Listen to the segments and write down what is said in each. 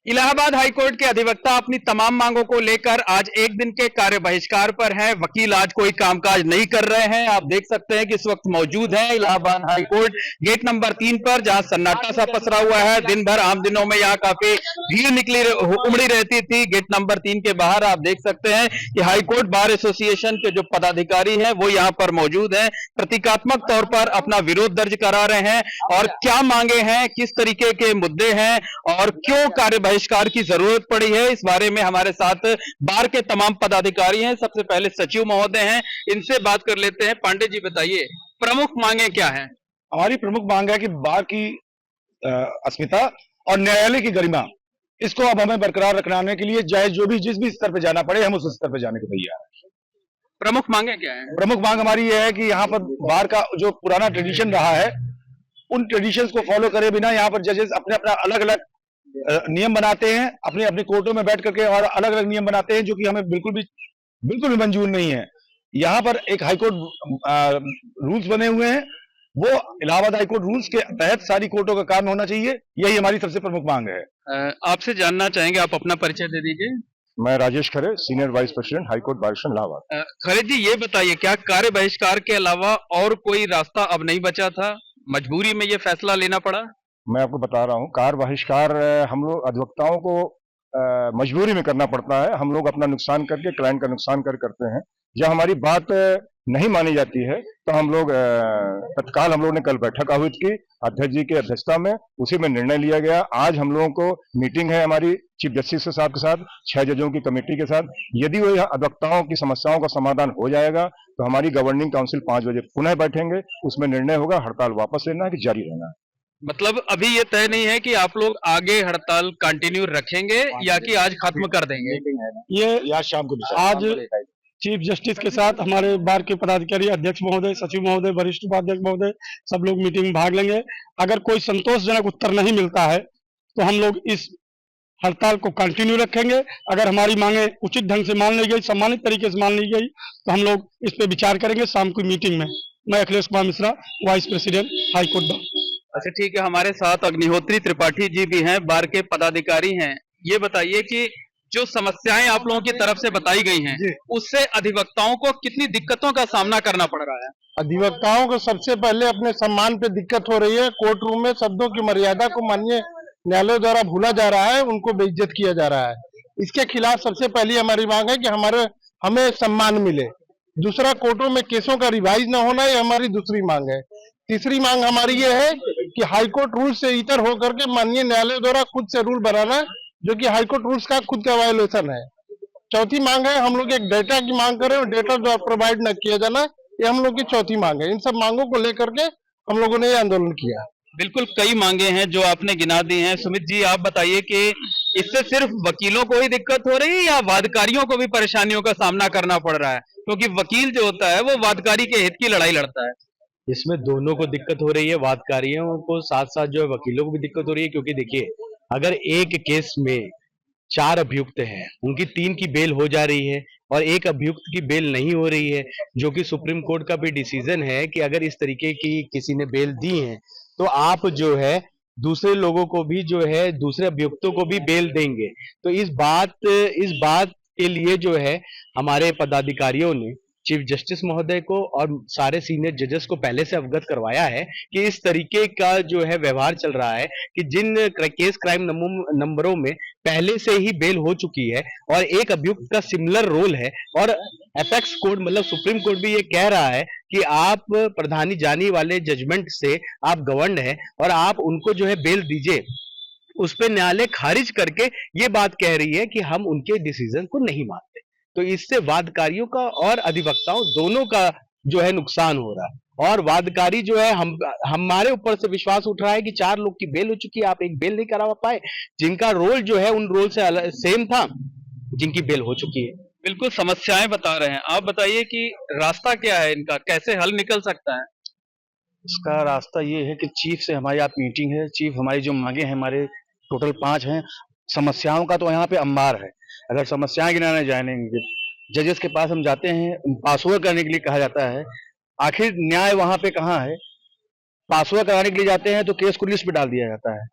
Allahabad high court के अधिवक्ता अपनी तमाम मांगों को लेकर आज एक दिन के कार्य बहिष्कार पर हैं। वकील आज कोई कामकाज नहीं कर रहे हैं। आप देख सकते हैं कि इस वक्त मौजूद है इलाहाबाद हाईकोर्ट गेट नंबर 3 पर, जहां सन्नाटा सा पसरा हुआ है। दिन भर आम दिनों में यहाँ काफी भीड़ उमड़ी रहती थी। गेट नंबर 3 के बाहर आप देख सकते हैं कि हाईकोर्ट बार एसोसिएशन के जो पदाधिकारी हैं वो यहाँ पर मौजूद हैं, प्रतीकात्मक तौर पर अपना विरोध दर्ज करा रहे हैं। और क्या मांगे हैं, किस तरीके के मुद्दे हैं और क्यों कार्य बहिष्कार की जरूरत पड़ी है, इस बारे में हमारे साथ बार के तमाम पदाधिकारी हैं। सबसे पहले सचिव महोदय हैं, इनसे बात कर लेते हैं। पांडे जी बताइए, प्रमुख मांगे क्या है? हमारी प्रमुख मांग है कि बार की अस्मिता और न्यायालय की गरिमा, इसको अब हमें बरकरार रखने के लिए चाहे जो भी जिस भी स्तर पर जाना पड़े, हम उस स्तर पर जाने को तैयार हैं। प्रमुख मांगे क्या है? प्रमुख मांग हमारी यह है कि यहाँ पर बार का जो पुराना ट्रेडिशन रहा है, उन ट्रेडिशंस को फॉलो करे बिना यहाँ पर जजेस अपने अपना अलग अलग नियम बनाते हैं, अपने अपने कोर्टों में बैठ करके और अलग अलग नियम बनाते हैं, जो कि हमें बिल्कुल भी मंजूर नहीं है। यहाँ पर एक हाईकोर्ट रूल्स बने हुए हैं, वो इलाहाबाद हाईकोर्ट रूल्स के तहत सारी कोर्टों का काम होना चाहिए। यही हमारी सबसे प्रमुख मांग है। आपसे जानना चाहेंगे, आप अपना परिचय दे दीजिए। मैं Rajesh Khare, senior vice president high court bar association Allahabad. Khare ji, ये बताइए, क्या कार्य बहिष्कार के अलावा और कोई रास्ता अब नहीं बचा था? मजबूरी में ये फैसला लेना पड़ा? मैं आपको बता रहा हूँ, कार बहिष्कार हम लोग अधिवक्ताओं को मजबूरी में करना पड़ता है। हम लोग अपना नुकसान करके, क्लाइंट का नुकसान करते हैं। जब हमारी बात नहीं मानी जाती है तो हम लोग तत्काल हम लोगों ने कल बैठक आहूत की अध्यक्ष जी की अध्यक्षता में, उसी में निर्णय लिया गया। आज हम लोगों को मीटिंग है हमारी चीफ जस्टिस साहब के साथ, 6 जजों की कमेटी के साथ। यदि वो अधिवक्ताओं की समस्याओं का समाधान हो जाएगा तो हमारी गवर्निंग काउंसिल 5 बजे पुनः बैठेंगे, उसमें निर्णय होगा हड़ताल वापस लेना है कि जारी रहना है। मतलब अभी ये तय नहीं है कि आप लोग आगे हड़ताल कंटिन्यू रखेंगे या कि आज खत्म कर देंगे? ये आज शाम को आज चीफ जस्टिस के साथ हमारे बार के पदाधिकारी, अध्यक्ष महोदय, सचिव महोदय, वरिष्ठ उपाध्यक्ष महोदय, सब लोग मीटिंग में भाग लेंगे। अगर कोई संतोषजनक उत्तर नहीं मिलता है तो हम लोग इस हड़ताल को कंटिन्यू रखेंगे। अगर हमारी मांगे उचित ढंग से मान ली गई, सम्मानित तरीके से मान ली गई, तो हम लोग इस पे विचार करेंगे शाम की मीटिंग में। मैं Akhilesh Kumar Mishra, vice president high court बार। अच्छा ठीक है, हमारे साथ अग्निहोत्री त्रिपाठी जी भी हैं, बार के पदाधिकारी हैं। ये बताइए कि जो समस्याएं आप लोगों की तरफ से बताई गई हैं, उससे अधिवक्ताओं को कितनी दिक्कतों का सामना करना पड़ रहा है? अधिवक्ताओं को सबसे पहले अपने सम्मान पे दिक्कत हो रही है। कोर्ट रूम में शब्दों की मर्यादा को माननीय न्यायालय द्वारा भूला जा रहा है, उनको बेइज्जत किया जा रहा है। इसके खिलाफ सबसे पहली हमारी मांग है कि हमें सम्मान मिले। दूसरा, कोर्टों में केसों का रिवाइज न होना, ये हमारी दूसरी मांग है। तीसरी मांग हमारी ये है कि हाईकोर्ट रूल से इतर होकर के माननीय न्यायालय द्वारा खुद से रूल बनाना, जो कि हाईकोर्ट रूल्स का खुद का वायोलेशन है। चौथी मांग है, हम लोग एक डेटा की मांग करें और डेटा जो प्रोवाइड न किया जाना, ये हम लोग की चौथी मांग है। इन सब मांगों को लेकर के हम लोगों ने ये आंदोलन किया। बिल्कुल, कई मांगे हैं जो आपने गिना दी हैं। सुमित जी, आप बताइए कि इससे सिर्फ वकीलों को ही दिक्कत हो रही है या वादकारियों को भी परेशानियों का सामना करना पड़ रहा है? क्योंकि वकील जो होता है वो वादकारी के हित की लड़ाई लड़ता है। इसमें दोनों को दिक्कत हो रही है, वादकारियों को साथ साथ जो है वकीलों को भी दिक्कत हो रही है। क्योंकि देखिए, अगर एक केस में 4 अभियुक्त हैं, उनकी 3 की बेल हो जा रही है और एक अभियुक्त की बेल नहीं हो रही है, जो कि सुप्रीम कोर्ट का भी डिसीजन है कि अगर इस तरीके की किसी ने बेल दी है तो आप जो है दूसरे लोगों को भी जो है, दूसरे अभियुक्तों को भी बेल देंगे। तो इस बात के लिए जो है हमारे पदाधिकारियों ने चीफ जस्टिस महोदय को और सारे सीनियर जजेस को पहले से अवगत करवाया है कि इस तरीके का जो है व्यवहार चल रहा है कि जिन केस क्राइम नंबरों में पहले से ही बेल हो चुकी है और एक अभियुक्त का सिमिलर रोल है, और एपेक्स कोर्ट मतलब सुप्रीम कोर्ट भी ये कह रहा है कि आप प्रधानी जानी वाले जजमेंट से आप गवर्न है और आप उनको जो है बेल दीजिए, उस पर न्यायालय खारिज करके ये बात कह रही है कि हम उनके डिसीजन को नहीं मानते। तो इससे वादकारियों का और अधिवक्ताओं दोनों का जो है नुकसान हो रहा है। और वादकारी जो है हमारे ऊपर से विश्वास उठ रहा है कि 4 लोग की बेल हो चुकी है, आप एक बेल नहीं करा पाए, जिनका रोल जो है उन रोल से सेम था, जिनकी बेल हो चुकी है। बिल्कुल समस्याएं बता रहे हैं, आप बताइए कि रास्ता क्या है इनका, कैसे हल निकल सकता है? इसका रास्ता ये है कि चीफ से हमारी आप मीटिंग है। चीफ, हमारी जो मांगे हैं, हमारे टोटल 5 हैं। समस्याओं का तो यहाँ पे अंबार है। अगर समस्याएं गिनाने जाएंगे, जजेस के पास हम जाते हैं, पासवर्ड करने के लिए कहा जाता है। आखिर न्याय वहां पे कहाँ है? पासवर्ड कराने के लिए जाते हैं तो केस को लिस्ट पे डाल दिया जाता है।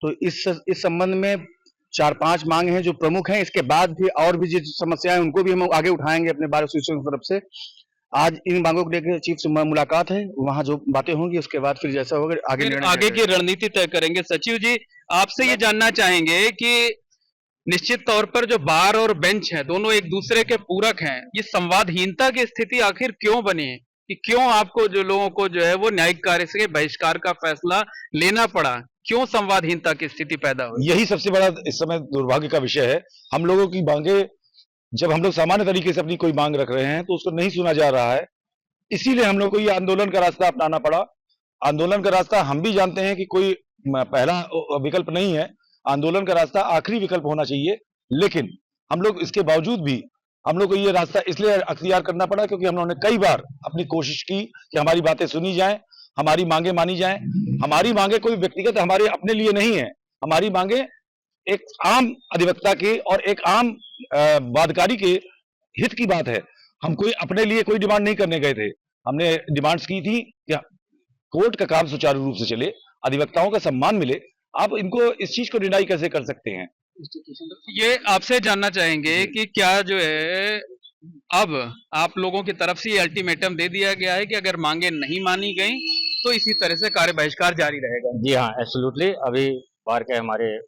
तो इस संबंध में 4-5 मांग हैं जो प्रमुख हैं। इसके बाद भी और भी जो समस्याएं उनको भी हम आगे उठाएंगे अपने बार एसोसिएशन की तरफ से। आज इन मांगों को लेकर चीफ से मुलाकात है, वहां जो बातें होंगी उसके बाद फिर जैसा होगा आगे फिर निर्णय आगे लिया की रणनीति तय करेंगे। सचिव जी, आपसे ये जानना चाहेंगे कि निश्चित तौर पर जो बार और बेंच है दोनों एक दूसरे के पूरक हैं, ये संवादहीनता की स्थिति आखिर क्यों बनी है कि क्यों आपको जो लोगों को जो है वो न्यायिक कार्य से बहिष्कार का फैसला लेना पड़ा, क्यों संवादहीनता की स्थिति पैदा हुई? यही सबसे बड़ा इस समय दुर्भाग्य का विषय है। हम लोगों की मांगे, जब हम लोग सामान्य तरीके से अपनी कोई मांग रख रहे हैं तो उसको नहीं सुना जा रहा है, इसीलिए हम लोग को ये आंदोलन का रास्ता अपनाना पड़ा। आंदोलन का रास्ता हम भी जानते हैं कि कोई पहला विकल्प नहीं है, आंदोलन का रास्ता आखिरी विकल्प होना चाहिए, लेकिन हम लोग इसके बावजूद भी हम लोग को ये रास्ता इसलिए अख्तियार करना पड़ा क्योंकि हम लोगों ने कई बार अपनी कोशिश की कि हमारी बातें सुनी जाएं, हमारी मांगे मानी जाएं। हमारी मांगे कोई व्यक्तिगत हमारे अपने लिए नहीं है, हमारी मांगे एक आम अधिवक्ता के और एक आम वादकारी के हित की बात है। हम कोई अपने लिए कोई डिमांड नहीं करने गए थे, हमने डिमांड्स की थी कि कोर्ट का काम सुचारू रूप से चले, अधिवक्ताओं का सम्मान मिले। आप इनको इस चीज को डिनाई कैसे कर सकते हैं? ये आपसे जानना चाहेंगे कि क्या जो है अब आप लोगों की तरफ से ये अल्टीमेटम दे दिया गया है कि अगर मांगे नहीं मानी गई तो इसी तरह से कार्य बहिष्कार जारी रहेगा? जी हाँ, एब्सोल्युटली। अभी बार के हमारे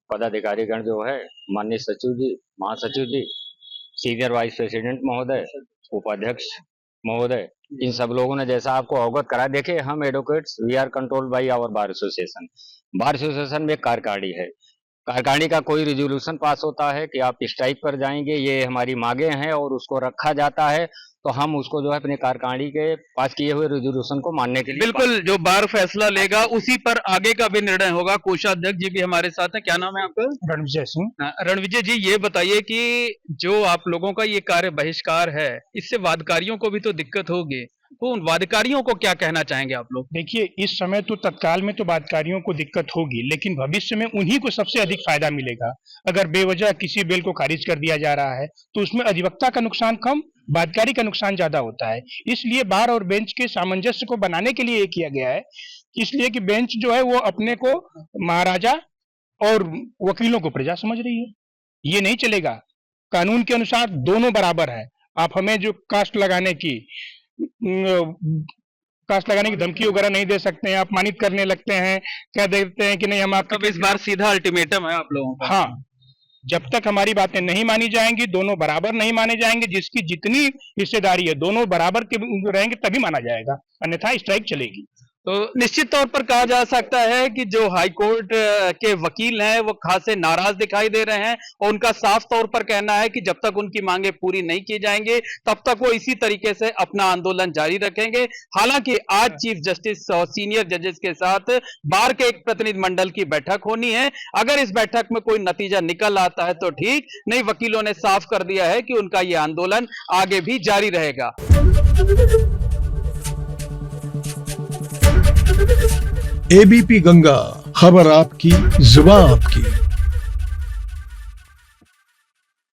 पदाधिकारीगण जो है, माननीय सचिव जी, महासचिव जी, सीनियर वाइस प्रेसिडेंट महोदय, उपाध्यक्ष महोदय, इन सब लोगों ने जैसा आपको अवगत करा। देखिए, हम advocates we are controlled by our bar association. Bar association में कार्यकारिणी है, कार्यकारिणी का कोई रिजोल्यूशन पास होता है कि आप स्ट्राइक पर जाएंगे, ये हमारी मांगे हैं और उसको रखा जाता है, तो हम उसको जो है अपने कार्यकारिणी के पास किए हुए रिजोल्यूशन को मानने के लिए बिल्कुल, जो बार फैसला लेगा उसी पर आगे का भी निर्णय होगा। कोषाध्यक्ष जी भी हमारे साथ हैं, क्या नाम है आपका? रणविजय सिंह। रणविजय जी, ये बताइए कि जो आप लोगों का ये कार्य बहिष्कार है, इससे वादकारियों को भी तो दिक्कत होगी, तो उन वादकारियों को क्या कहना चाहेंगे आप लोग? देखिए, इस समय तो तत्काल में तो वादकारियों को दिक्कत होगी, लेकिन भविष्य में उन्हीं को सबसे अधिक फायदा मिलेगा। अगर बेवजह किसी बिल को खारिज कर दिया जा रहा है तो उसमें अधिवक्ता का नुकसान कम, वादकारी का नुकसान ज्यादा होता है। इसलिए बार और बेंच के सामंजस्य को बनाने के लिए ये किया गया है, इसलिए कि बेंच जो है वो अपने को महाराजा और वकीलों को प्रजा समझ रही है। ये नहीं चलेगा, कानून के अनुसार दोनों बराबर है। आप हमें जो कास्ट लगाने की धमकी वगैरह नहीं दे सकते हैं, अपमानित करने लगते हैं, कह देते हैं कि नहीं हम आपका। तब इस बार सीधा अल्टीमेटम है आप लोगों का? हाँ, जब तक हमारी बातें नहीं मानी जाएंगी, दोनों बराबर नहीं माने जाएंगे, जिसकी जितनी हिस्सेदारी है दोनों बराबर के रहेंगे तभी माना जाएगा, अन्यथा स्ट्राइक चलेगी। तो निश्चित तौर पर कहा जा सकता है कि जो हाई कोर्ट के वकील हैं वो खासे नाराज दिखाई दे रहे हैं और उनका साफ तौर पर कहना है कि जब तक उनकी मांगे पूरी नहीं की जाएंगे तब तक वो इसी तरीके से अपना आंदोलन जारी रखेंगे। हालांकि आज चीफ जस्टिस और सीनियर जजेस के साथ बार के एक प्रतिनिधि मंडल की बैठक होनी है। अगर इस बैठक में कोई नतीजा निकल आता है तो ठीक, नहीं वकीलों ने साफ कर दिया है कि उनका ये आंदोलन आगे भी जारी रहेगा। एबीपी गंगा, खबर आपकी, जुबान आपकी।